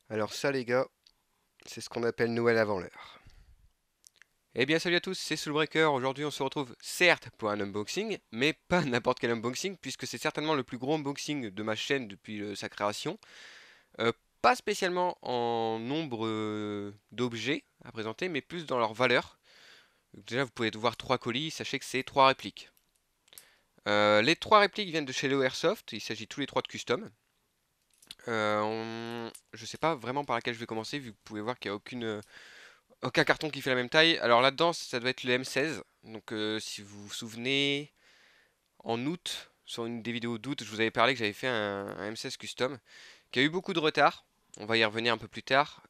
Alors ça les gars, c'est ce qu'on appelle Noël avant l'heure. Eh bien salut à tous, c'est Soulbreaker. Aujourd'hui on se retrouve certes pour un unboxing, mais pas n'importe quel unboxing, puisque c'est certainement le plus gros unboxing de ma chaîne depuis sa création. Euh, Pas spécialement en nombre d'objets à présenter, mais plus dans leur valeur. Donc déjà vous pouvez voir 3 colis, sachez que c'est 3 répliques. Les 3 répliques viennent de chez Leo Airsoft, il s'agit tous les 3 de custom. Je sais pas vraiment par laquelle je vais commencer, vu que vous pouvez voir qu'il n'y a aucun carton qui fait la même taille. Alors là-dedans, ça doit être le M16. Donc si vous vous souvenez, en août, sur une des vidéos d'août, je vous avais parlé que j'avais fait un M16 custom, qui a eu beaucoup de retard. On va y revenir un peu plus tard.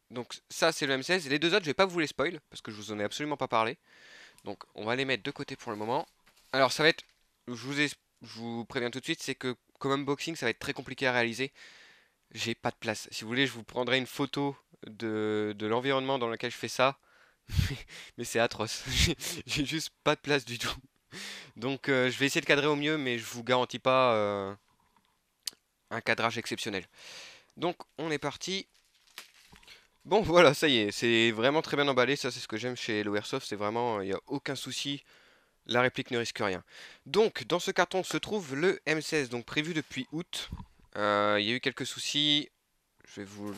Donc ça, c'est le M16. Les deux autres, je vais pas vous les spoil, parce que je vous en ai absolument pas parlé. Donc on va les mettre de côté pour le moment. Alors ça va être, je vous préviens tout de suite, c'est que comme unboxing, ça va être très compliqué à réaliser. J'ai pas de place. Si vous voulez, je vous prendrai une photo de l'environnement dans lequel je fais ça. Mais c'est atroce. J'ai juste pas de place du tout. Donc je vais essayer de cadrer au mieux, mais je vous garantis pas un cadrage exceptionnel. Donc on est parti. Bon voilà, ça y est, c'est vraiment très bien emballé. Ça c'est ce que j'aime chez Hello Airsoft. C'est vraiment, il n'y a aucun souci. La réplique ne risque rien. Donc dans ce carton se trouve le M16, donc prévu depuis août. Il y a eu quelques soucis. Je vais vous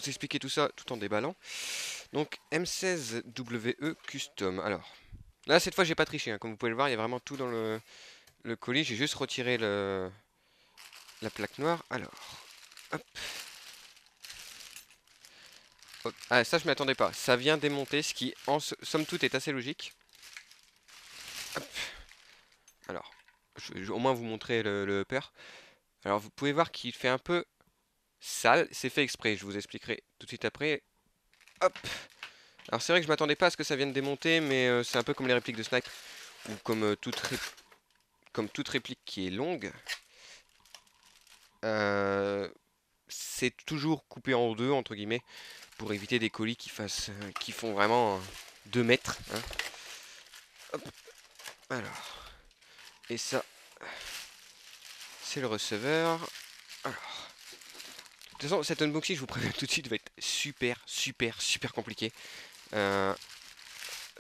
expliquer tout ça tout en déballant. Donc M16WE Custom. Alors, là cette fois j'ai pas triché, hein. Comme vous pouvez le voir, il y a vraiment tout dans le colis. J'ai juste retiré la plaque noire. Alors, hop. Hop. Ah, ça je m'y attendais pas. Ça vient démonter, ce qui en somme toute est assez logique. Hop. Alors, je vais au moins vous montrer le upper. Alors vous pouvez voir qu'il fait un peu sale. C'est fait exprès, je vous expliquerai tout de suite après. Hop. Alors c'est vrai que je m'attendais pas à ce que ça vienne démonter, mais c'est un peu comme les répliques de Snipe, ou comme toute réplique qui est longue. Euh, c'est toujours coupé en deux, entre guillemets, pour éviter des colis qui font vraiment 2 mètres, hein. Hop, alors, et ça, c'est le receveur. Alors, de toute façon, cet unboxing, je vous préviens tout de suite, va être super, super, super compliqué. Euh,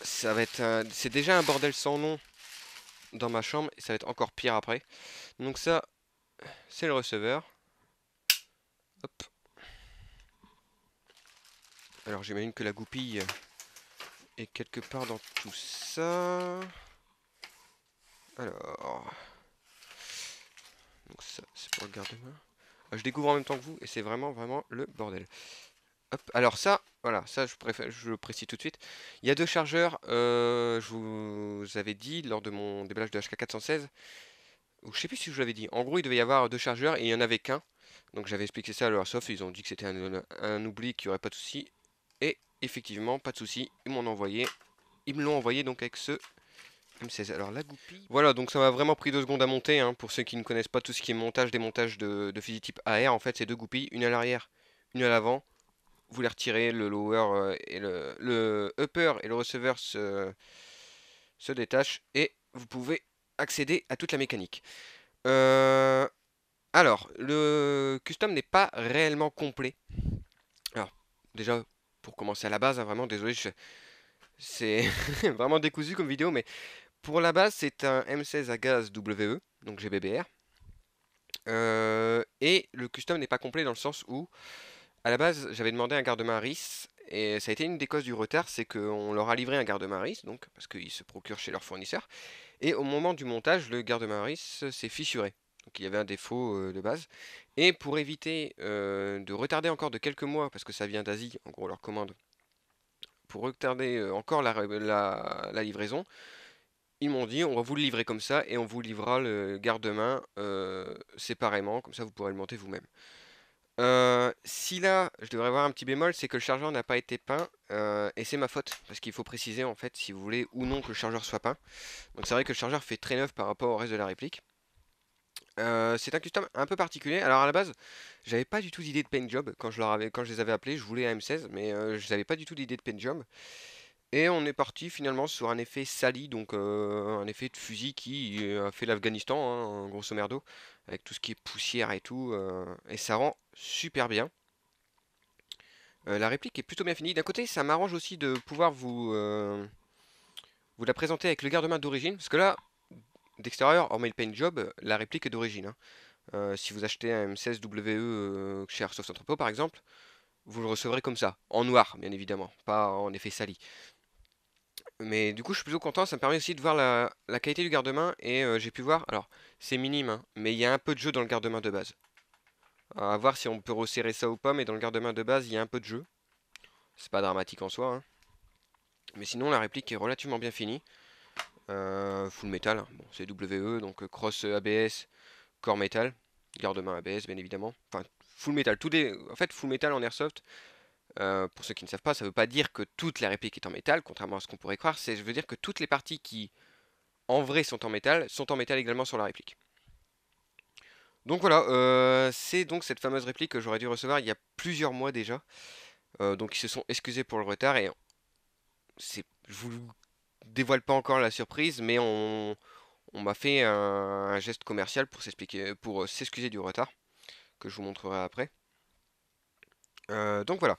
Ça va être, c'est déjà un bordel sans nom dans ma chambre, et ça va être encore pire après. Donc ça, c'est le receveur. Hop. Alors j'imagine que la goupille est quelque part dans tout ça. Alors, donc ça, c'est pour le garde-main. Je découvre en même temps que vous et c'est vraiment, vraiment le bordel. Hop, alors ça, voilà, ça je le précise tout de suite. Il y a 2 chargeurs, je vous avais dit lors de mon déballage de HK416, ou je sais plus si je vous l'avais dit. En gros, il devait y avoir 2 chargeurs et il n'y en avait qu'un. Donc j'avais expliqué ça à leur soft, ils ont dit que c'était un oubli, qu'il n'y aurait pas de souci. Et effectivement, pas de souci, ils m'ont envoyé. Ils me l'ont envoyé donc avec ce M16. Alors la goupille. Voilà, donc ça m'a vraiment pris 2 secondes à monter, hein. Pour ceux qui ne connaissent pas tout ce qui est montage, démontage de fusil type AR, en fait c'est 2 goupilles, une à l'arrière, une à l'avant. Vous les retirez, le lower et le upper et le receiver se détachent et vous pouvez accéder à toute la mécanique. Euh, alors, le custom n'est pas réellement complet. Alors, déjà, pour commencer à la base, hein, vraiment désolé, c'est vraiment décousu comme vidéo, mais pour la base, c'est un M16 à gaz WE, donc GBBR. Et le custom n'est pas complet dans le sens où, à la base, j'avais demandé un garde-main RIS, et ça a été une des causes du retard, c'est qu'on leur a livré un garde-main RIS, donc, parce qu'ils se procurent chez leur fournisseur, et au moment du montage, le garde-main RIS s'est fissuré. Donc il y avait un défaut de base. Et pour éviter de retarder encore de quelques mois, parce que ça vient d'Asie, en gros leur commande, pour retarder encore la livraison, ils m'ont dit on va vous le livrer comme ça et on vous livrera le garde-main séparément, comme ça vous pourrez le monter vous-même. Si là, je devrais avoir un petit bémol, c'est que le chargeur n'a pas été peint, et c'est ma faute, parce qu'il faut préciser en fait si vous voulez ou non que le chargeur soit peint. Donc c'est vrai que le chargeur fait très neuf par rapport au reste de la réplique. C'est un custom un peu particulier. Alors à la base, j'avais pas du tout d'idée de paint job quand je les avais appelés. Je voulais un M16, mais je n'avais pas du tout d'idée de paint job. Et on est parti finalement sur un effet sali, donc un effet de fusil qui a fait l'Afghanistan, hein, grosso merdo, avec tout ce qui est poussière et tout, et ça rend super bien. La réplique est plutôt bien finie. D'un côté, ça m'arrange aussi de pouvoir vous la présenter avec le garde-main d'origine, parce que là, d'extérieur, hormis le paint job, la réplique est d'origine, hein. Si vous achetez un M16 chez Airsoft Entrepôt par exemple, vous le recevrez comme ça, en noir bien évidemment, pas en effet sali. Mais du coup, je suis plutôt content, ça me permet aussi de voir la qualité du garde-main et j'ai pu voir, alors c'est minime, hein, mais il y a un peu de jeu dans le garde-main de base. À voir si on peut resserrer ça ou pas, mais dans le garde-main de base, il y a un peu de jeu. C'est pas dramatique en soi, hein. Mais sinon, la réplique est relativement bien finie. Full metal, hein. Bon, c'est WE, donc cross ABS, core metal, garde-main ABS bien évidemment. Enfin, full metal, en fait, full metal en airsoft. Pour ceux qui ne savent pas, ça veut pas dire que toute la réplique est en métal, contrairement à ce qu'on pourrait croire. Je veux dire que toutes les parties qui en vrai sont en métal également sur la réplique. Donc voilà, c'est donc cette fameuse réplique que j'aurais dû recevoir il y a plusieurs mois déjà. Donc ils se sont excusés pour le retard et je vous dévoile pas encore la surprise, mais on m'a fait un geste commercial pour s'expliquer, pour s'excuser du retard, que je vous montrerai après. Donc voilà.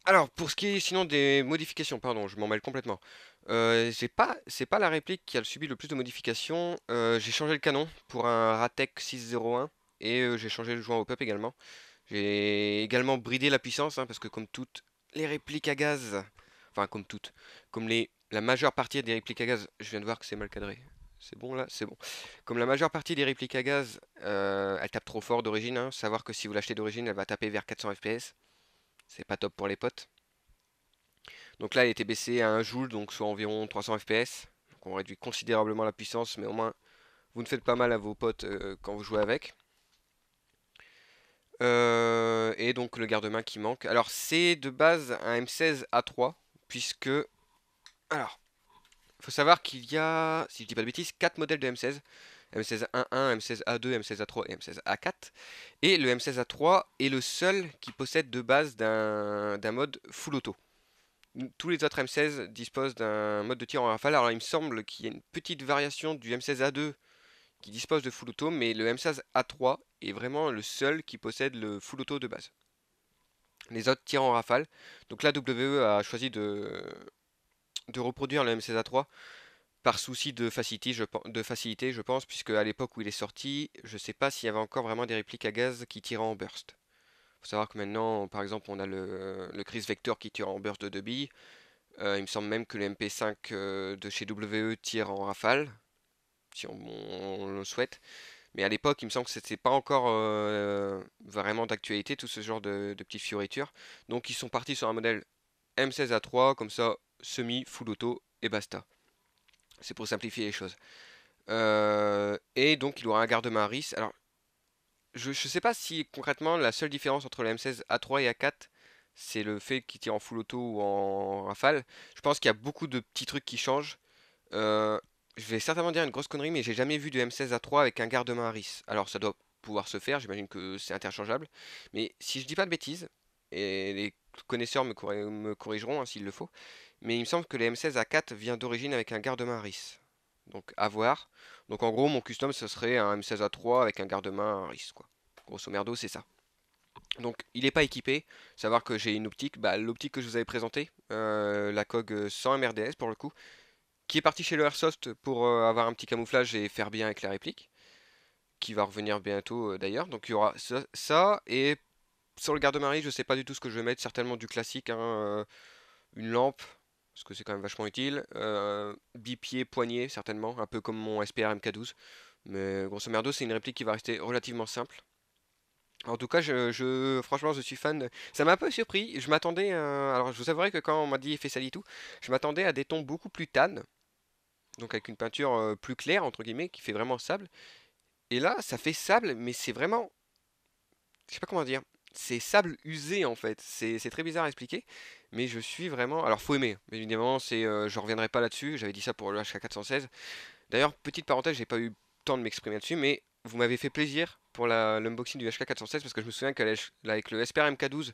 Alors pour ce qui est sinon des modifications, pardon, je m'en mêle complètement. C'est pas la réplique qui a subi le plus de modifications. J'ai changé le canon pour un Ratek 601 et j'ai changé le joint au pop également. J'ai également bridé la puissance, hein, parce que comme toutes les répliques à gaz, enfin comme toutes, comme la majeure partie des répliques à gaz, je viens de voir que c'est mal cadré. C'est bon là, c'est bon. Comme la majeure partie des répliques à gaz, elle tape trop fort d'origine, hein. Savoir que si vous l'achetez d'origine, elle va taper vers 400 fps. C'est pas top pour les potes. Donc là, elle était baissée à 1 joule, donc soit environ 300 fps. Donc on réduit considérablement la puissance, mais au moins vous ne faites pas mal à vos potes quand vous jouez avec. Et donc le garde-main qui manque. Alors c'est de base un M16A3, puisque... Alors, il faut savoir qu'il y a, si je dis pas de bêtises, 4 modèles de M16. M16A1, M16A2, M16A3 et M16A4. Et le M16A3 est le seul qui possède de base d'un mode full auto. Tous les autres M16 disposent d'un mode de tir en rafale. Alors il me semble qu'il y a une petite variation du M16A2 qui dispose de full auto, mais le M16A3 est vraiment le seul qui possède le full auto de base. Les autres tirent en rafale. Donc là, WE a choisi de reproduire le M16A3 par souci de facilité, je pense, puisque à l'époque où il est sorti, je ne sais pas s'il y avait encore vraiment des répliques à gaz qui tiraient en burst. Il faut savoir que maintenant, par exemple, on a le Chris Vector qui tire en burst de 2 billes. Il me semble même que le MP5 de chez WE tire en rafale, si on le souhaite. Mais à l'époque, il me semble que c'était pas encore vraiment d'actualité, tout ce genre de petites fioritures. Donc ils sont partis sur un modèle M16A3, comme ça, semi, full auto et basta. C'est pour simplifier les choses. Et donc il aura un garde-main RIS. Alors, je sais pas si concrètement la seule différence entre le M16A3 et A4, c'est le fait qu'il tire en full auto ou en rafale. Je pense qu'il y a beaucoup de petits trucs qui changent. Euh, je vais certainement dire une grosse connerie, mais j'ai jamais vu de M16A3 avec un garde-main RIS. Alors ça doit pouvoir se faire, j'imagine que c'est interchangeable. Mais si je dis pas de bêtises, et les connaisseurs me corrigeront, hein, s'il le faut, mais il me semble que le M16A4 vient d'origine avec un garde-main RIS. Donc à voir. Donc en gros, mon custom, ce serait un M16A3 avec un garde-main RIS, quoi. Grosso merdo, c'est ça. Donc il n'est pas équipé. Savoir que j'ai une optique, bah, l'optique que je vous avais présentée, la COG 100 MRDS pour le coup, qui est parti chez le Airsoft pour avoir un petit camouflage et faire bien avec la réplique, qui va revenir bientôt d'ailleurs. Donc il y aura ça, et sur le garde-marie, je sais pas du tout ce que je vais mettre, certainement du classique, hein, une lampe, parce que c'est quand même vachement utile, bipied, poignet, certainement, un peu comme mon SPR MK12. Mais grosso merdo, c'est une réplique qui va rester relativement simple. En tout cas, franchement, je suis fan. Ça m'a un peu surpris. Je m'attendais, alors je vous avouerai que quand on m'a dit effet sali et tout, je m'attendais à des tons beaucoup plus tan, donc avec une peinture plus claire, entre guillemets, qui fait vraiment sable. Et là, ça fait sable, mais c'est vraiment, je sais pas comment dire, c'est sable usé en fait. C'est très bizarre à expliquer, mais je suis vraiment, alors faut aimer, mais évidemment, je reviendrai pas là-dessus, j'avais dit ça pour le HK416. D'ailleurs, petite parenthèse, j'ai pas eu le temps de m'exprimer là-dessus, mais vous m'avez fait plaisir pour l'unboxing du HK416 parce que je me souviens qu'avec le SPR MK12,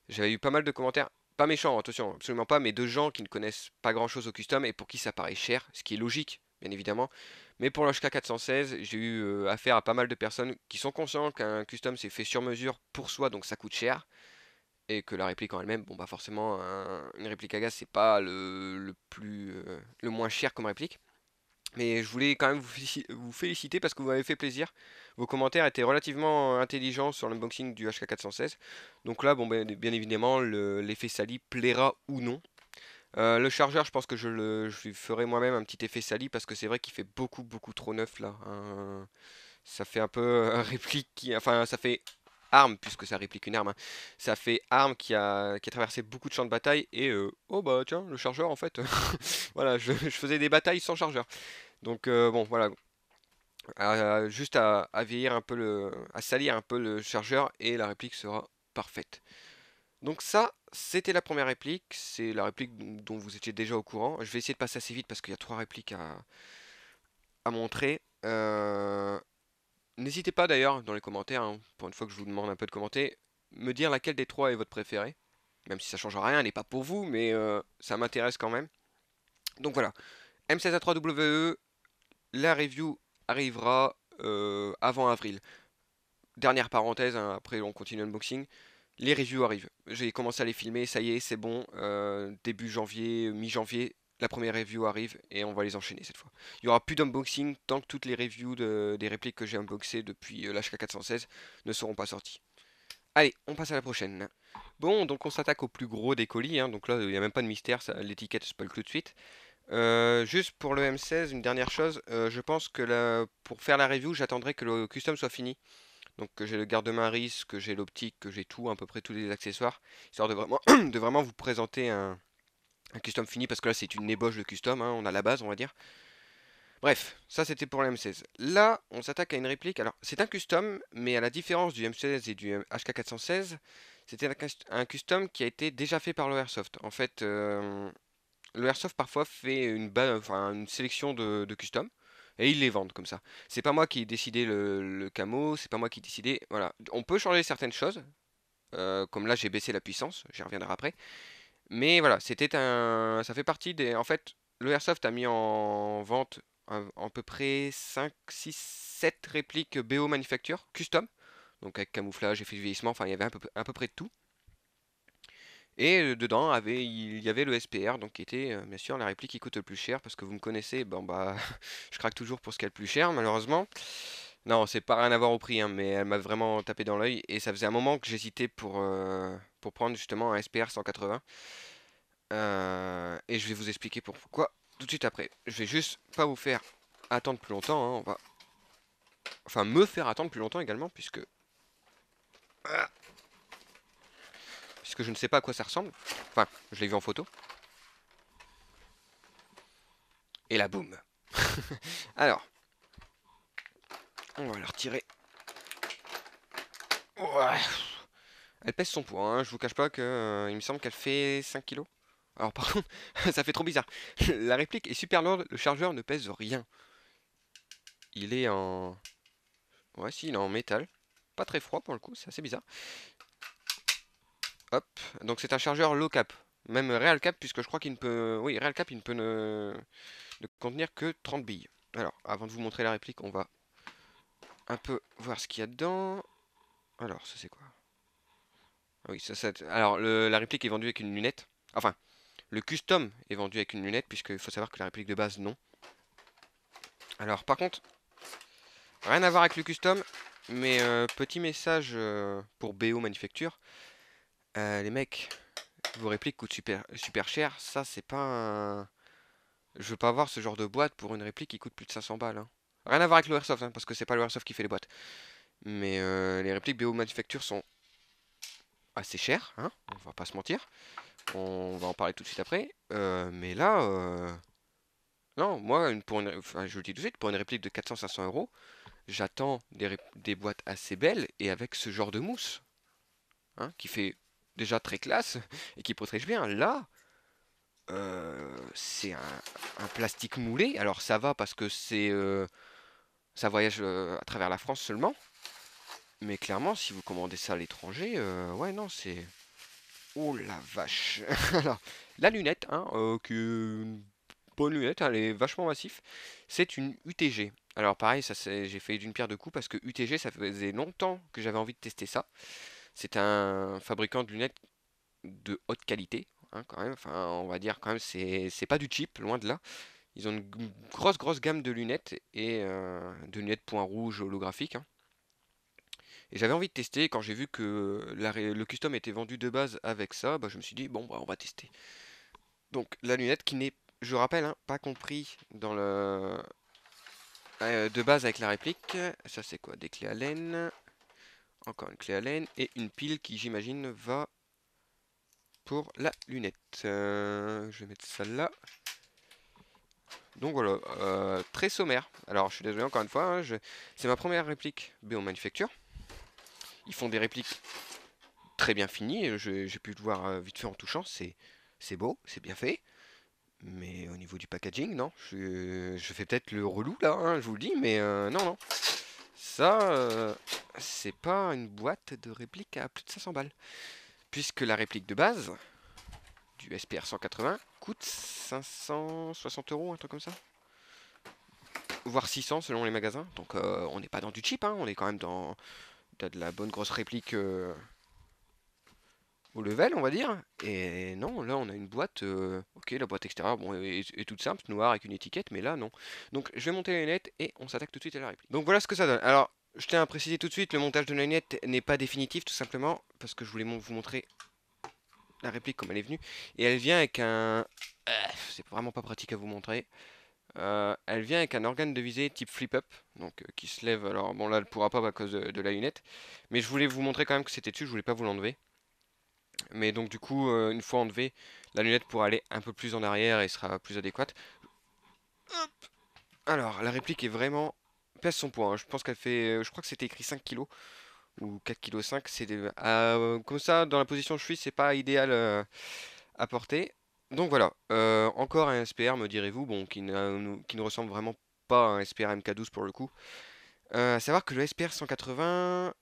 j'avais eu pas mal de commentaires. pas méchant, attention, absolument pas, mais de gens qui ne connaissent pas grand-chose au custom et pour qui ça paraît cher, ce qui est logique, bien évidemment. Mais pour l'HK 416, j'ai eu affaire à pas mal de personnes qui sont conscients qu'un custom c'est fait sur mesure pour soi, donc ça coûte cher, et que la réplique en elle-même, bon bah forcément, une réplique à gaz c'est pas le moins cher comme réplique. Mais je voulais quand même vous féliciter parce que vous m'avez fait plaisir. Vos commentaires étaient relativement intelligents sur l'unboxing du HK 416. Donc là, bon, bien évidemment, l'effet sali plaira ou non. Le chargeur, je pense que je lui ferai moi-même un petit effet sali parce que c'est vrai qu'il fait beaucoup trop neuf là. Ça fait un peu réplique enfin, ça fait arme puisque ça réplique une arme, hein. Ça fait arme qui a traversé beaucoup de champs de bataille et oh bah tiens, le chargeur en fait. Voilà, je faisais des batailles sans chargeur. Donc bon, voilà, juste à vieillir un peu à salir un peu le chargeur et la réplique sera parfaite. Donc ça, c'était la première réplique, c'est la réplique dont vous étiez déjà au courant. Je vais essayer de passer assez vite parce qu'il y a trois répliques à montrer. N'hésitez pas d'ailleurs dans les commentaires, hein, pour une fois que je vous demande un peu de commenter, me dire laquelle des trois est votre préférée. Même si ça change rien, elle n'est pas pour vous, mais ça m'intéresse quand même. Donc voilà, M16A3WE, la review arrivera avant avril. Dernière parenthèse, hein, après on continue l'unboxing. Les reviews arrivent. J'ai commencé à les filmer, ça y est, c'est bon. Début janvier, mi-janvier, la première review arrive et on va les enchaîner cette fois. Il n'y aura plus d'unboxing tant que toutes les reviews des répliques que j'ai unboxées depuis l'HK416 ne seront pas sorties. Allez, on passe à la prochaine. Bon, donc on s'attaque au plus gros des colis, hein, donc là il n'y a même pas de mystère, l'étiquette spoil tout de suite. Juste pour le M16, une dernière chose, je pense que pour faire la review, j'attendrai que le custom soit fini. Donc que j'ai le garde-main RIS, que j'ai l'optique, que j'ai tout, à peu près tous les accessoires, histoire de vraiment, de vraiment vous présenter un custom fini, parce que là c'est une ébauche de custom, hein, on a la base on va dire. Bref, ça c'était pour le M16. Là, on s'attaque à une réplique, alors c'est un custom, mais à la différence du M16 et du HK416, c'était un custom qui a été déjà fait par le Airsoft. En fait, le Airsoft parfois fait une sélection de custom et ils les vendent comme ça. C'est pas moi qui ai décidé le camo, c'est pas moi qui ai décidé. Voilà, on peut changer certaines choses, comme là j'ai baissé la puissance, j'y reviendrai après. Mais voilà, ça fait partie des. En fait, le Airsoft a mis en vente à peu près 5, 6, 7 répliques BO Manufacture custom, donc avec camouflage, effet de vieillissement, enfin il y avait à peu près de tout. Et dedans il y avait le SPR, donc qui était bien sûr la réplique qui coûte le plus cher, parce que vous me connaissez, bon bah je craque toujours pour ce qui est le plus cher malheureusement. Non, c'est pas rien à voir au prix, hein, mais elle m'a vraiment tapé dans l'œil, et ça faisait un moment que j'hésitais pour prendre justement un SPR 180. Et je vais vous expliquer pourquoi tout de suite après. Je vais juste pas vous faire attendre plus longtemps, hein, enfin me faire attendre plus longtemps également, puisque je ne sais pas à quoi ça ressemble. Enfin, je l'ai vu en photo. Et là, boum. Alors, on va la retirer. Ouais. Elle pèse son poids, hein. Je vous cache pas que il me semble qu'elle fait 5 kilos. Alors par contre, ça fait trop bizarre. La réplique est super lourde, le chargeur ne pèse rien. Il est en... Ouais, si, il est en métal. Pas très froid pour le coup, c'est assez bizarre. Hop, donc c'est un chargeur low cap. Même real cap, puisque je crois qu'il ne peut... Oui, real cap, il ne peut ne contenir que 30 billes. Alors, avant de vous montrer la réplique, on va un peu voir ce qu'il y a dedans. Alors, ça c'est quoi? Ah oui, alors, la réplique est vendue avec une lunette. Enfin, le custom est vendu avec une lunette, puisqu'il faut savoir que la réplique de base, non. Alors, par contre, rien à voir avec le custom, mais petit message pour BO Manufacture. Les mecs, vos répliques coûtent super cher. Ça, c'est pas un... Je veux pas avoir ce genre de boîte pour une réplique qui coûte plus de 500 balles, hein. Rien à voir avec le Airsoft, hein, parce que c'est pas le Airsoft qui fait les boîtes. Mais les répliques BO Manufacture sont assez chères, hein, on va pas se mentir. On va en parler tout de suite après. Mais là, non, moi, enfin, je le dis tout de suite, pour une réplique de 400-500 euros, j'attends des boîtes assez belles et avec ce genre de mousse, hein, qui fait déjà très classe et qui protège bien. Là, c'est un plastique moulé. Alors ça va parce que ça voyage à travers la France seulement. Mais clairement, si vous commandez ça à l'étranger, ouais, non, c'est... Oh la vache. Alors, la lunette, hein, qui est une bonne lunette, elle est vachement massif. C'est une UTG. Alors pareil, j'ai fait d'une pierre deux coups parce que UTG, ça faisait longtemps que j'avais envie de tester ça. C'est un fabricant de lunettes de haute qualité, hein, quand même. Enfin, on va dire quand même, c'est pas du cheap, loin de là. Ils ont une grosse gamme de lunettes et de lunettes point rouge holographiques, hein. Et j'avais envie de tester. Quand j'ai vu que le custom était vendu de base avec ça, bah, je me suis dit bon, bah, on va tester. Donc la lunette qui n'est, je rappelle, hein, pas compris dans le de base avec la réplique. Ça c'est quoi? Des clés Allen, encore une clé Allen et une pile qui j'imagine va pour la lunette. Je vais mettre ça là. Donc voilà, très sommaire. Alors je suis désolé encore une fois, hein, c'est ma première réplique BO Manufacture. Ils font des répliques très bien finies, j'ai pu le voir vite fait en touchant, c'est beau, c'est bien fait. Mais au niveau du packaging, non, je fais peut-être le relou là, hein, je vous le dis, mais non, non. Ça, c'est pas une boîte de réplique à plus de 500 balles. Puisque la réplique de base du SPR 180 coûte 560 euros, un truc comme ça. Voire 600 selon les magasins. Donc on n'est pas dans du cheap, hein, on est quand même dans de la bonne grosse réplique au level, on va dire. Et non, là on a une boîte, ok, la boîte extérieure bon, est toute simple, noire avec une étiquette, mais là non. Donc je vais monter la lunette et on s'attaque tout de suite à la réplique. Donc voilà ce que ça donne. Alors, je tiens à préciser tout de suite, le montage de la lunette n'est pas définitif, tout simplement, parce que je voulais vous montrer la réplique comme elle est venue. Et elle vient avec un... c'est vraiment pas pratique à vous montrer. Elle vient avec un organe de visée type flip-up, donc qui se lève. Alors bon là elle pourra pas à cause de la lunette, mais je voulais vous montrer quand même que c'était dessus, je voulais pas vous l'enlever. Mais donc du coup, une fois enlevé, la lunette pourra aller un peu plus en arrière et sera plus adéquate. Alors la réplique est vraiment pèse son poids, hein. Je pense qu'elle fait, je crois que c'était écrit 5 kilos ou 4,5 kg. Comme ça dans la position où je suis, c'est pas idéal à porter. Donc voilà, encore un SPR me direz-vous, bon qui ne ressemble vraiment pas à un SPR MK12 pour le coup. À savoir que le SPR 180,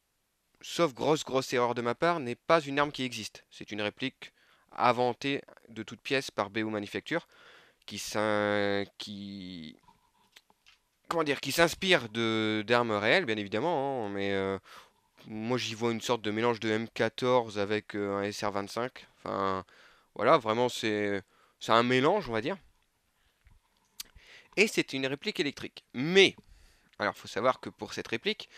sauf grosse erreur de ma part, n'est pas une arme qui existe. C'est une réplique inventée de toutes pièces par BO Manufacture qui comment dire, qui s'inspire de d'armes réelles, bien évidemment, hein, mais moi j'y vois une sorte de mélange de M14 avec un SR25. Enfin, voilà, vraiment c'est un mélange, on va dire. Et c'est une réplique électrique. Mais, alors faut savoir que pour cette réplique,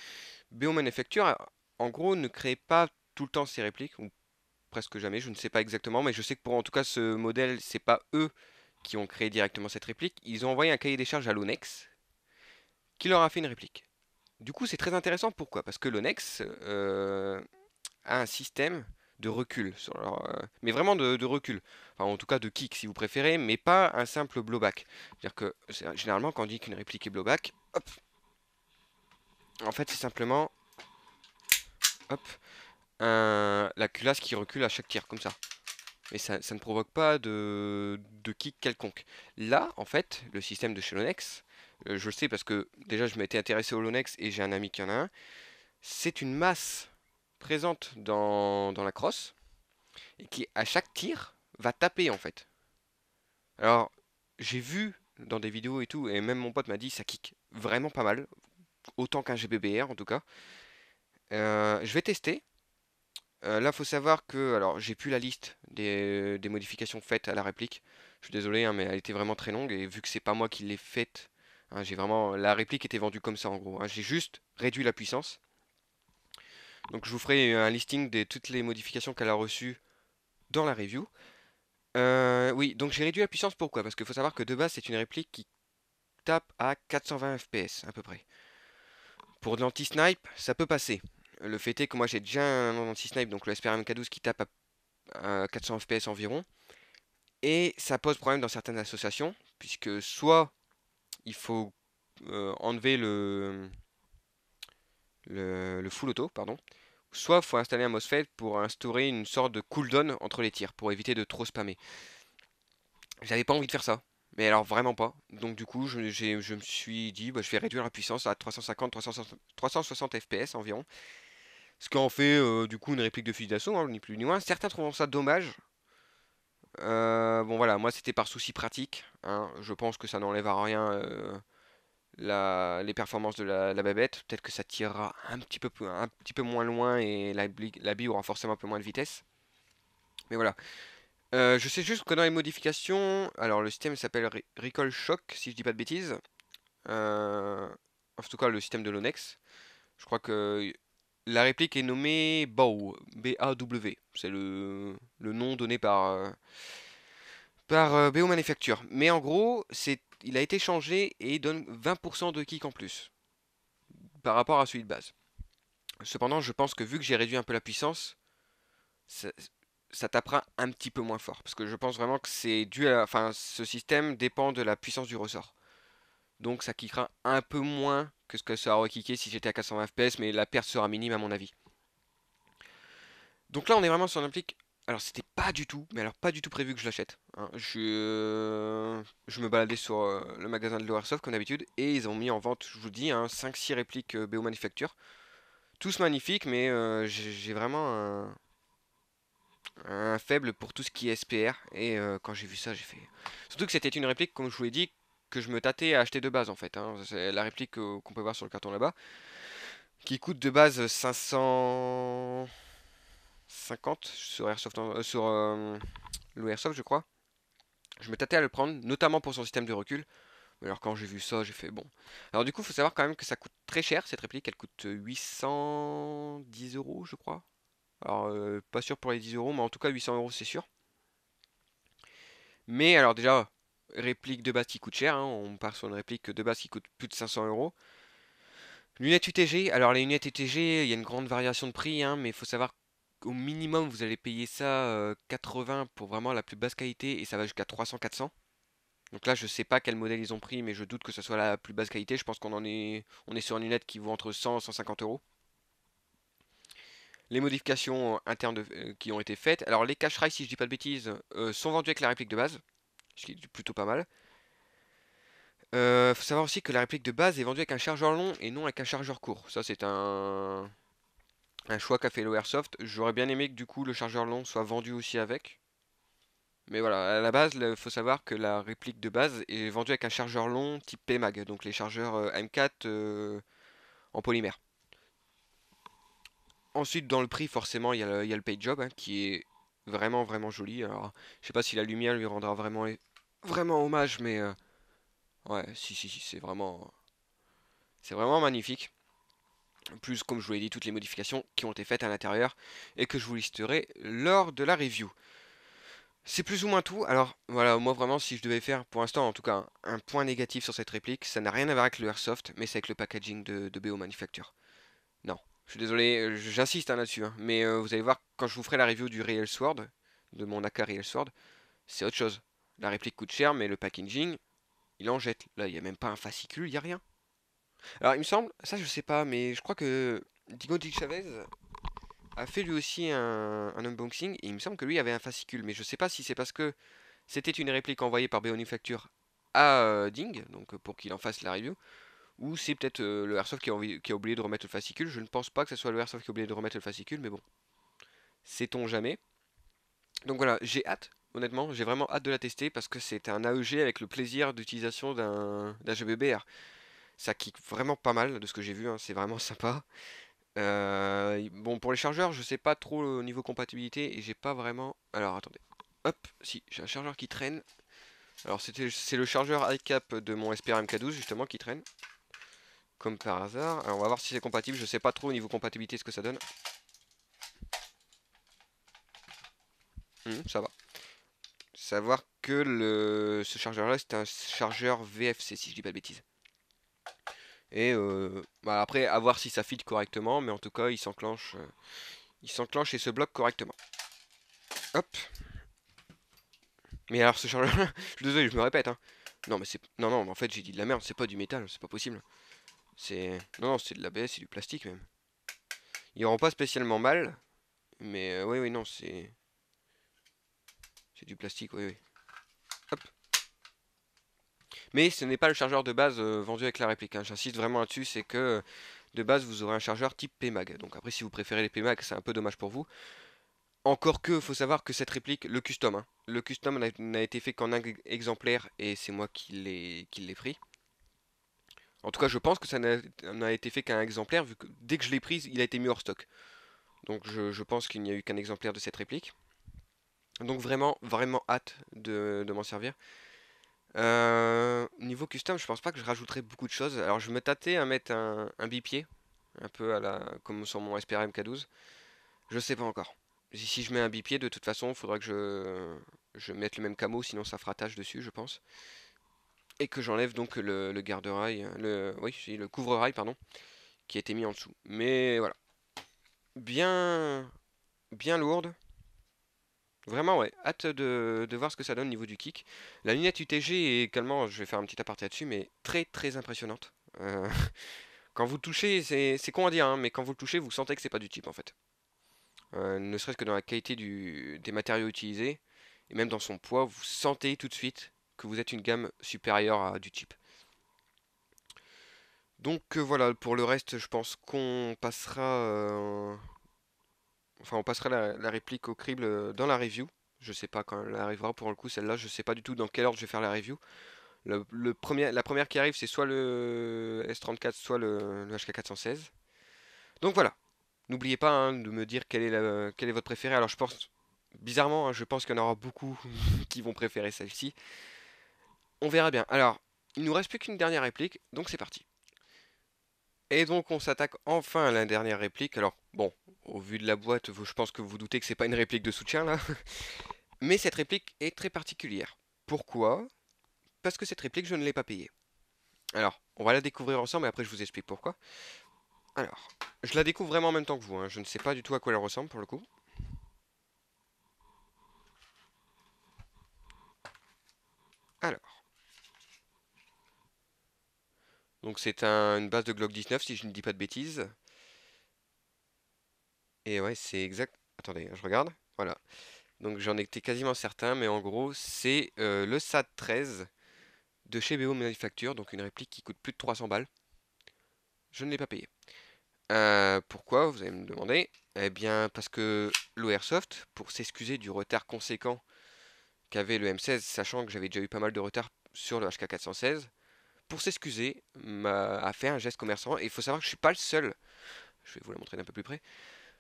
BO Manufacture, en gros, ne crée pas tout le temps ces répliques, ou presque jamais, je ne sais pas exactement, mais je sais que pour en tout cas ce modèle, c'est pas eux qui ont créé directement cette réplique. Ils ont envoyé un cahier des charges à l'Onex, qui leur a fait une réplique. Du coup, c'est très intéressant, pourquoi? Parce que l'Onex a un système de recul, mais vraiment de recul. Enfin, en tout cas de kick si vous préférez, mais pas un simple blowback. C'est-à-dire que généralement, quand on dit qu'une réplique est blowback, hop, en fait, c'est simplement hop, la culasse qui recule à chaque tir, comme ça. Mais ça ne provoque pas de kick quelconque. Là, en fait, le système de chez Lonex, je le sais parce que déjà je m'étais intéressé au Lonex et j'ai un ami qui en a un, c'est une masse présente dans la crosse et qui, à chaque tir, va taper en fait. Alors, j'ai vu dans des vidéos et tout, et même mon pote m'a dit ça kick vraiment pas mal, autant qu'un GBBR en tout cas. Je vais tester. Là, faut savoir que, alors, j'ai plus la liste des modifications faites à la réplique. Je suis désolé, hein, mais elle était vraiment très longue et vu que c'est pas moi qui l'ai faite, hein, j'ai vraiment, la réplique était vendue comme ça en gros, hein. J'ai juste réduit la puissance. Donc, je vous ferai un listing de toutes les modifications qu'elle a reçues dans la review. Oui, donc j'ai réduit la puissance. Pourquoi? Parce qu'il faut savoir que de base, c'est une réplique qui tape à 420 FPS à peu près. Pour de l'anti-snipe, ça peut passer. Le fait est que moi j'ai déjà un anti-snipe, donc le SPR MK12 qui tape à 400 FPS environ. Et ça pose problème dans certaines associations, puisque soit il faut enlever le full auto, pardon, soit il faut installer un MOSFET pour instaurer une sorte de cooldown entre les tirs, pour éviter de trop spammer. J'avais pas envie de faire ça, mais alors vraiment pas. Donc du coup, je me suis dit, bah, je vais réduire la puissance à 350-360 FPS environ. Ce qui en fait du coup une réplique de fusil d'assaut, hein, ni plus ni moins. Certains trouvent ça dommage. Bon voilà, moi c'était par souci pratique, hein. Je pense que ça n'enlève à rien les performances de la bébête. Peut-être que ça tirera un petit peu moins loin et la bille aura forcément un peu moins de vitesse. Mais voilà. Je sais juste que dans les modifications, alors le système s'appelle Recoil Shock, si je dis pas de bêtises. Euh, En tout cas, le système de l'Onex. Je crois que la réplique est nommée BAW, B-A-W. C'est le nom donné par BO Manufacture. Mais en gros, il a été changé et il donne 20% de kick en plus par rapport à celui de base. Cependant, je pense que vu que j'ai réduit un peu la puissance, ça, ça tapera un petit peu moins fort. Parce que je pense vraiment que c'est dû à. Enfin, ce système dépend de la puissance du ressort. Donc ça kickera un peu moins que ce que ça aurait kické si j'étais à 420 FPS, mais la perte sera minime à mon avis. Donc là, on est vraiment sur une applique. Alors, c'était pas du tout, mais alors pas du tout prévu que je l'achète, hein. Je me baladais sur le magasin de l'Airsoft comme d'habitude, et ils ont mis en vente, je vous dis, hein, 5-6 répliques BO Manufacture. Tous magnifiques, mais j'ai vraiment un faible pour tout ce qui est SPR, et quand j'ai vu ça, j'ai fait. Surtout que c'était une réplique, comme je vous l'ai dit, que je me tâtais à acheter de base en fait, hein. C'est la réplique qu'on peut voir sur le carton là-bas, qui coûte de base 550 sur Airsoft, sur le Airsoft, je crois. Je me tâtais à le prendre, notamment pour son système de recul. Mais alors quand j'ai vu ça, j'ai fait bon. Alors du coup, il faut savoir quand même que ça coûte très cher cette réplique. Elle coûte 810 euros, je crois. Alors pas sûr pour les 10 euros, mais en tout cas 800 euros c'est sûr. Mais alors déjà, réplique de base qui coûte cher, hein. On part sur une réplique de base qui coûte plus de 500 euros. Lunettes UTG, alors les lunettes UTG, il y a une grande variation de prix, hein, mais il faut savoir qu'au minimum vous allez payer ça 80 pour vraiment la plus basse qualité et ça va jusqu'à 300-400. Donc là, je sais pas quel modèle ils ont pris, mais je doute que ce soit la plus basse qualité. Je pense on est sur une lunette qui vaut entre 100 et 150 euros. Les modifications internes qui ont été faites. Alors les cache-rails, si je dis pas de bêtises, sont vendus avec la réplique de base, ce qui est plutôt pas mal. Faut savoir aussi que la réplique de base est vendue avec un chargeur long et non avec un chargeur court. Ça, c'est un choix qu'a fait l'Airsoft. J'aurais bien aimé que du coup le chargeur long soit vendu aussi avec. Mais voilà, à la base, il faut savoir que la réplique de base est vendue avec un chargeur long type PMAG, donc les chargeurs M4 en polymère. Ensuite, dans le prix, forcément, il y a le paint job, hein, qui est vraiment vraiment joli. Alors, je sais pas si la lumière lui rendra vraiment hommage, mais ouais, si, c'est vraiment magnifique. Plus, comme je vous l'ai dit, toutes les modifications qui ont été faites à l'intérieur et que je vous listerai lors de la review. C'est plus ou moins tout. Alors voilà, moi vraiment, si je devais faire pour l'instant, en tout cas, un point négatif sur cette réplique, ça n'a rien à voir avec le Airsoft, mais c'est avec le packaging de BO Manufacture. Non, je suis désolé, j'insiste hein, là-dessus, hein, mais vous allez voir, quand je vous ferai la review du Real Sword, de mon AK Real Sword, c'est autre chose. La réplique coûte cher, mais le packaging, il en jette. Là, il n'y a même pas un fascicule, il n'y a rien. Alors il me semble, ça je sais pas, mais je crois que Diego Di Chavez a fait lui aussi un unboxing, et il me semble que lui avait un fascicule, mais je sais pas si c'est parce que c'était une réplique envoyée par Manufacture à Ding, donc pour qu'il en fasse la review, ou c'est peut-être le Airsoft qui a oublié de remettre le fascicule. Je ne pense pas que ce soit le Airsoft qui a oublié de remettre le fascicule, mais bon, sait-on jamais. Donc voilà, j'ai hâte, honnêtement, j'ai vraiment hâte de la tester parce que c'est un AEG avec le plaisir d'utilisation d'un GBBR. Ça kick vraiment pas mal de ce que j'ai vu, hein, c'est vraiment sympa. Bon, pour les chargeurs, je sais pas trop au niveau compatibilité et j'ai pas vraiment. Alors attendez, hop, si, j'ai un chargeur qui traîne. Alors c'est le chargeur iCap de mon SPR MK12 justement qui traîne. Comme par hasard. Alors on va voir si c'est compatible. Je sais pas trop au niveau compatibilité ce que ça donne. Ça va. Savoir que ce chargeur là c'est un chargeur VFC si je dis pas de bêtises. Et bah, après à voir si ça fit correctement. Mais en tout cas il s'enclenche et se bloque correctement. Hop. Mais alors ce chargeur là, je suis désolé je me répète hein. Non mais c'est. Non non mais en fait j'ai dit de la merde, c'est pas du métal, c'est pas possible. C'est. Non non c'est de l'ABS, c'est du plastique même. Il rend pas spécialement mal. Mais oui oui non c'est. C'est du plastique, oui oui. Hop. Mais ce n'est pas le chargeur de base vendu avec la réplique, hein. J'insiste vraiment là-dessus, c'est que de base vous aurez un chargeur type PMAG. Donc après si vous préférez les PMAG c'est un peu dommage pour vous. Encore que, faut savoir que cette réplique, le custom, hein, le custom n'a été fait qu'en un exemplaire et c'est moi qui l'ai pris. En tout cas, je pense que ça n'a été fait qu'un exemplaire, vu que dès que je l'ai prise, il a été mis hors stock. Donc je pense qu'il n'y a eu qu'un exemplaire de cette réplique. Donc vraiment, vraiment hâte de m'en servir. Niveau custom, je pense pas que je rajouterai beaucoup de choses. Alors je me tâtais à mettre un bipied, un peu à comme sur mon SPR MK12. Je sais pas encore. Si je mets un bipied, de toute façon, il faudra que je mette le même camo, sinon ça fera tache dessus, je pense. Et que j'enlève donc le garde-rail, oui, le couvre-rail, pardon, qui a été mis en dessous. Mais voilà, bien, bien lourde. Vraiment, ouais, hâte de voir ce que ça donne au niveau du kick. La lunette UTG est également, je vais faire un petit aparté là-dessus, mais très très impressionnante. Quand vous le touchez, c'est con à dire, hein, mais quand vous le touchez, vous sentez que c'est pas du type en fait. Ne serait-ce que dans la qualité des matériaux utilisés, et même dans son poids, vous sentez tout de suite que vous êtes une gamme supérieure à du type. Donc voilà, pour le reste, je pense qu'on passera, enfin on passera la réplique au crible dans la review. Je sais pas quand elle arrivera pour le coup, celle-là, je sais pas du tout dans quelle ordre je vais faire la review. La première qui arrive, c'est soit le S34, soit le HK416. Donc voilà, n'oubliez pas hein, de me dire quelle est votre préférée. Alors je pense, bizarrement, hein, je pense qu'il y en aura beaucoup qui vont préférer celle-ci. On verra bien. Alors, il nous reste plus qu'une dernière réplique, donc c'est parti. Et donc on s'attaque enfin à la dernière réplique. Alors bon, au vu de la boîte, je pense que vous doutez que c'est pas une réplique de soutien là. Mais cette réplique est très particulière. Pourquoi? Parce que cette réplique, je ne l'ai pas payée. Alors, on va la découvrir ensemble et après je vous explique pourquoi. Alors, je la découvre vraiment en même temps que vous, hein. Je ne sais pas du tout à quoi elle ressemble pour le coup. Alors, donc c'est une base de Glock 19 si je ne dis pas de bêtises. Et ouais, c'est exact. Attendez, je regarde. Voilà. Donc j'en étais quasiment certain, mais en gros, c'est le SAT 13 de chez BO Manufacture, donc une réplique qui coûte plus de 300 balles. Je ne l'ai pas payé. Pourquoi, vous allez me demander? Eh bien, parce que l'OAirsoft, pour s'excuser du retard conséquent qu'avait le M16, sachant que j'avais déjà eu pas mal de retard sur le HK416, pour s'excuser, a fait un geste commerçant. Et il faut savoir que je suis pas le seul. Je vais vous la montrer d'un peu plus près.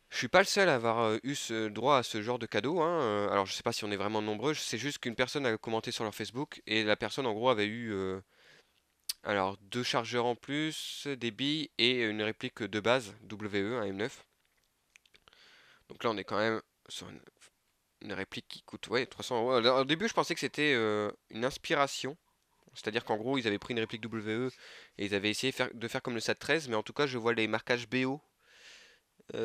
Je suis pas le seul à avoir eu ce droit à ce genre de cadeau, hein. Alors je sais pas si on est vraiment nombreux. C'est juste qu'une personne a commenté sur leur Facebook et la personne en gros avait eu alors deux chargeurs en plus, des billes et une réplique de base WE, un M9. Donc là on est quand même sur une réplique qui coûte ouais 300 euros. Au début je pensais que c'était une inspiration. C'est-à-dire qu'en gros ils avaient pris une réplique WE et ils avaient essayé de faire comme le SAT 13, mais en tout cas je vois les marquages BO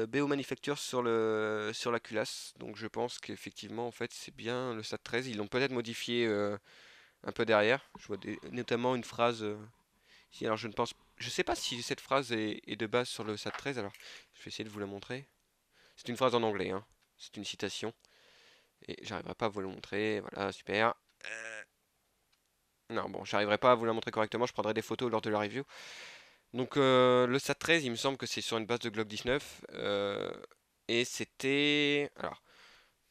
BO Manufacture sur la culasse. Donc je pense qu'effectivement en fait c'est bien le SAT 13. Ils l'ont peut-être modifié un peu derrière. Je vois notamment une phrase ici. Alors je sais pas si cette phrase est de base sur le SAT 13. Alors je vais essayer de vous la montrer. C'est une phrase en anglais, hein. C'est une citation. Et j'arriverai pas à vous la montrer. Voilà, super. Non, bon, j'arriverai pas à vous la montrer correctement. Je prendrai des photos lors de la review. Donc le SAT 13, il me semble que c'est sur une base de Glock 19. Et c'était... Alors,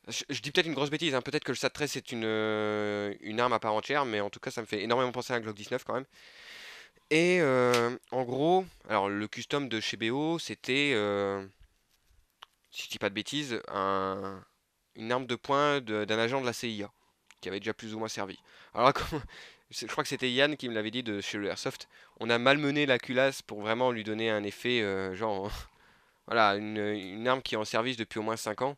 je dis peut-être une grosse bêtise, hein. Peut-être que le SAT 13 c'est une arme à part entière, mais en tout cas ça me fait énormément penser à un Glock 19 quand même. Et en gros, alors le custom de chez BO, c'était, si je dis pas de bêtises, une arme de poing d'un agent de la CIA, qui avait déjà plus ou moins servi. Alors je crois que c'était Yann qui me l'avait dit de chez le Airsoft, on a malmené la culasse pour vraiment lui donner un effet, genre, voilà, une arme qui est en service depuis au moins 5 ans.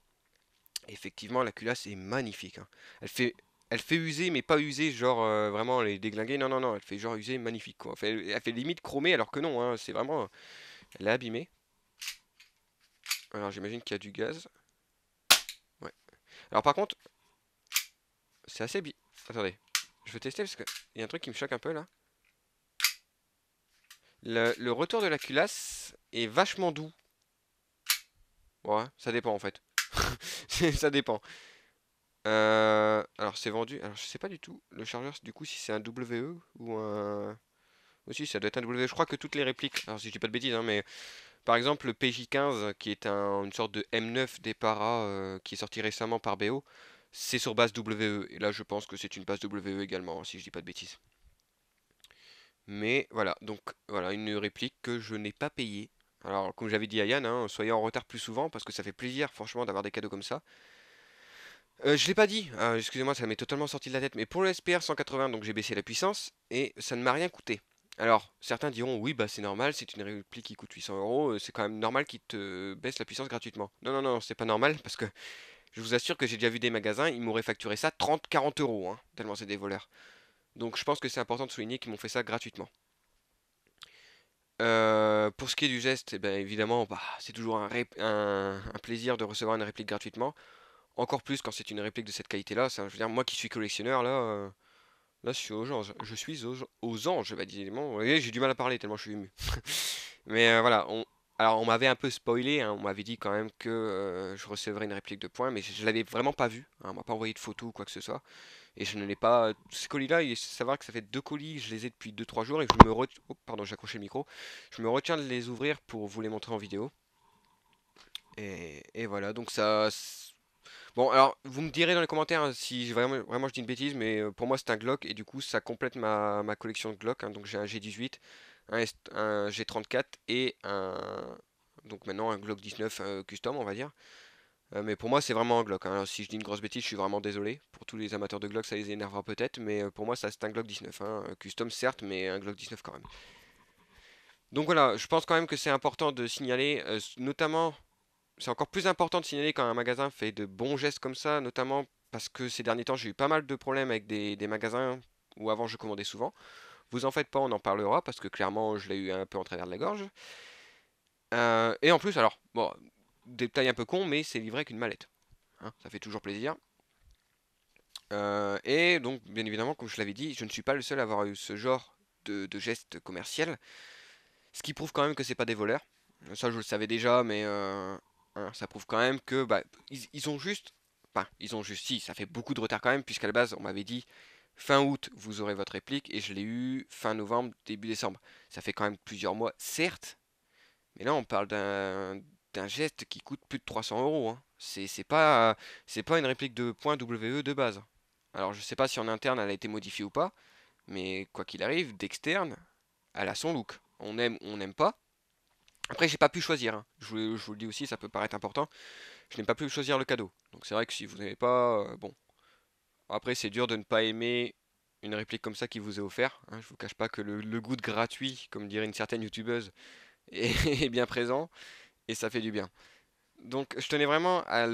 Effectivement, la culasse est magnifique, hein. Elle fait, elle fait user, mais pas user, genre vraiment les déglinguer. Non, non, non, elle fait genre user magnifique, quoi. Elle fait limite chromée, alors que non, hein, c'est vraiment. Elle est abîmée. Alors j'imagine qu'il y a du gaz. Ouais. Alors par contre, c'est assez bi. Attendez, je vais tester parce qu'il y a un truc qui me choque un peu là. Le retour de la culasse est vachement doux. Ouais, ça dépend en fait. Ça dépend. Alors c'est vendu. Alors je sais pas du tout le chargeur du coup si c'est un WE ou un Aussi, ça doit être un W. Je crois que toutes les répliques, alors si je dis pas de bêtises, hein, mais par exemple le PJ15, qui est une sorte de M9 des paras qui est sorti récemment par BO, c'est sur base WE. Et là, je pense que c'est une base WE également, hein, si je dis pas de bêtises. Mais voilà, donc voilà, une réplique que je n'ai pas payée. Alors, comme j'avais dit à Yann, hein, soyez en retard plus souvent parce que ça fait plaisir, franchement, d'avoir des cadeaux comme ça. Je l'ai pas dit, excusez-moi, ça m'est totalement sorti de la tête, mais pour le SPR 180, donc j'ai baissé la puissance et ça ne m'a rien coûté. Alors, certains diront, oui, bah c'est normal, c'est une réplique qui coûte 800 euros, c'est quand même normal qu'ils te baissent la puissance gratuitement. Non, non, non, c'est pas normal parce que je vous assure que j'ai déjà vu des magasins, ils m'auraient facturé ça 30-40 euros, hein, tellement c'est des voleurs. Donc je pense que c'est important de souligner qu'ils m'ont fait ça gratuitement. Pour ce qui est du geste, eh ben, évidemment, bah, c'est toujours un plaisir de recevoir une réplique gratuitement. Encore plus quand c'est une réplique de cette qualité-là. Je veux dire, moi qui suis collectionneur, là, je suis aux anges. Je suis aux anges, bah, évidemment. Vous voyez, j'ai du mal à parler tellement je suis ému. Mais voilà, alors on m'avait un peu spoilé, hein, on m'avait dit quand même que je recevrais une réplique de points, mais je l'avais vraiment pas vu, hein, on m'a pas envoyé de photos ou quoi que ce soit. Et je ne l'ai pas. Ces colis-là, il faut savoir que ça fait deux colis, je les ai depuis 2 3 jours et oh, pardon, j'ai accroché le micro. Je me retiens de les ouvrir pour vous les montrer en vidéo. Et voilà, donc ça. Bon, alors vous me direz dans les commentaires hein, si vraiment je dis une bêtise, mais pour moi c'est un Glock et du coup ça complète ma collection de Glock, hein. Donc j'ai un G18, un G34 et donc maintenant un Glock 19 custom, on va dire. Mais pour moi, c'est vraiment un Glock, hein. Alors, si je dis une grosse bêtise, je suis vraiment désolé. Pour tous les amateurs de Glock, ça les énervera peut-être, mais pour moi, ça c'est un Glock 19, hein. Custom certes, mais un Glock 19 quand même. Donc voilà, je pense quand même que c'est important de signaler, notamment, c'est encore plus important de signaler quand un magasin fait de bons gestes comme ça, notamment parce que ces derniers temps, j'ai eu pas mal de problèmes avec des magasins où avant je commandais souvent. Vous en faites pas, on en parlera parce que clairement, je l'ai eu un peu en travers de la gorge. Et en plus, alors, bon, détail un peu con, mais c'est livré avec une mallette, hein, ça fait toujours plaisir. Et donc, bien évidemment, comme je l'avais dit, je ne suis pas le seul à avoir eu ce genre de geste commercial. Ce qui prouve quand même que c'est pas des voleurs. Ça, je le savais déjà, mais hein, ça prouve quand même que bah, ils ont juste. Enfin, ils ont juste. Si, ça fait beaucoup de retard quand même, puisqu'à la base, on m'avait dit fin août, vous aurez votre réplique, et je l'ai eu fin novembre, début décembre. Ça fait quand même plusieurs mois, certes, mais là, on parle d'un geste qui coûte plus de 300 euros, hein. C'est pas une réplique de point WE de base. Alors je sais pas si en interne elle a été modifiée ou pas, mais quoi qu'il arrive, d'externe, elle a son look. On aime ou on n'aime pas. Après j'ai pas pu choisir, hein. Je vous le dis aussi, ça peut paraître important. Je n'ai pas pu choisir le cadeau. Donc c'est vrai que si vous n'avez pas... bon. Après c'est dur de ne pas aimer une réplique comme ça qui vous est offerte, hein. Je vous cache pas que le goût de gratuit, comme dirait une certaine youtubeuse, est, est bien présent. Et ça fait du bien. Donc je tenais vraiment à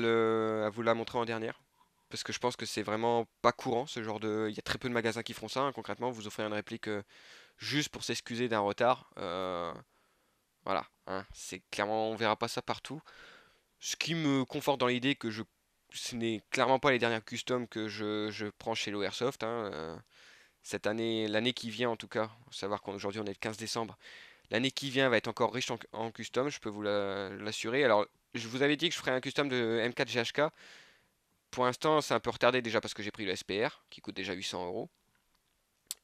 vous la montrer en dernière. Parce que je pense que c'est vraiment pas courant ce genre de. Il y a très peu de magasins qui font ça, hein, concrètement. Vous offrez une réplique juste pour s'excuser d'un retard. Voilà, hein, c'est clairement, on verra pas ça partout. Ce qui me conforte dans l'idée que ce n'est clairement pas les dernières customs que je prends chez l'Airsoft, hein. Cette année, l'année qui vient en tout cas, faut savoir qu'aujourd'hui on est le 15 décembre. L'année qui vient va être encore riche en custom, je peux vous l'assurer. Alors, je vous avais dit que je ferais un custom de M4 GHK. Pour l'instant, c'est un peu retardé déjà parce que j'ai pris le SPR qui coûte déjà 800 euros.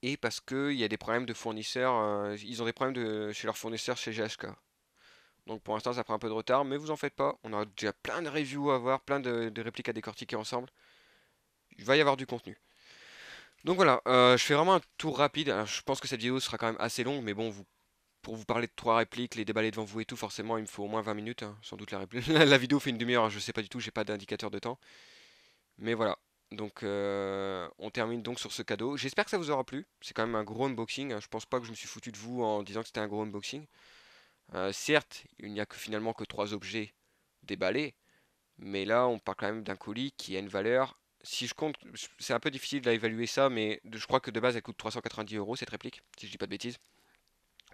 Et parce qu'il y a des problèmes de fournisseurs. Ils ont des problèmes chez leurs fournisseurs chez GHK. Donc pour l'instant, ça prend un peu de retard, mais vous en faites pas. On a déjà plein de reviews à voir, plein de répliques à décortiquer ensemble. Il va y avoir du contenu. Donc voilà, je fais vraiment un tour rapide. Alors, je pense que cette vidéo sera quand même assez longue, mais bon, pour vous parler de trois répliques, les déballer devant vous et tout, forcément, il me faut au moins 20 minutes, hein. Sans doute la réplique. La vidéo fait une demi-heure, hein, je sais pas du tout, j'ai pas d'indicateur de temps. Mais voilà. Donc on termine donc sur ce cadeau. J'espère que ça vous aura plu. C'est quand même un gros unboxing, hein. Je pense pas que je me suis foutu de vous en disant que c'était un gros unboxing. Certes, il n'y a que finalement que trois objets déballés, mais là on parle quand même d'un colis qui a une valeur. Si je compte, c'est un peu difficile d'évaluer ça, mais je crois que de base elle coûte 390 euros cette réplique, si je dis pas de bêtises.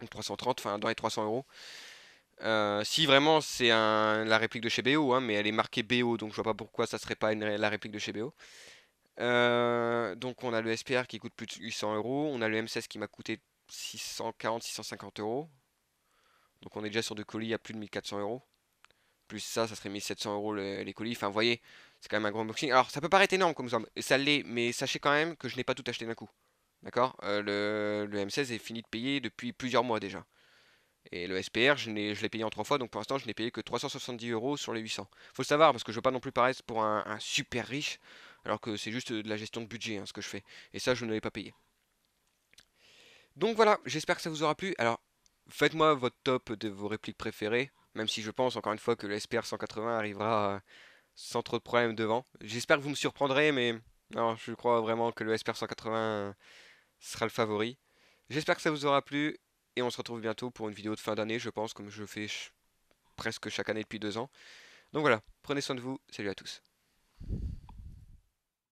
Donc 330, enfin dans les 300 euros. Si vraiment c'est la réplique de chez BO, hein, mais elle est marquée BO, donc je vois pas pourquoi ça serait pas la réplique de chez BO. Donc on a le SPR qui coûte plus de 800 euros, on a le M16 qui m'a coûté 640-650 euros. Donc on est déjà sur des colis à plus de 1400 euros. Plus ça serait 1700 euros les colis. Enfin, vous voyez, c'est quand même un gros unboxing. Alors ça peut paraître énorme comme ça, et ça l'est, mais sachez quand même que je n'ai pas tout acheté d'un coup. D'accord? Le M16 est fini de payer depuis plusieurs mois déjà. Et le SPR, je l'ai payé en 3 fois, donc pour l'instant, je n'ai payé que 370 euros sur les 800. Faut le savoir, parce que je veux pas non plus paraître pour un super riche, alors que c'est juste de la gestion de budget, hein, ce que je fais. Et ça, je ne l'ai pas payé. Donc voilà, j'espère que ça vous aura plu. Alors, faites-moi votre top de vos répliques préférées, même si je pense encore une fois que le SPR 180 arrivera sans trop de problèmes devant. J'espère que vous me surprendrez, mais non, je crois vraiment que le SPR 180 sera le favori. J'espère que ça vous aura plu, et on se retrouve bientôt pour une vidéo de fin d'année, je pense, comme je le fais presque chaque année depuis 2 ans. Donc voilà, prenez soin de vous, salut à tous.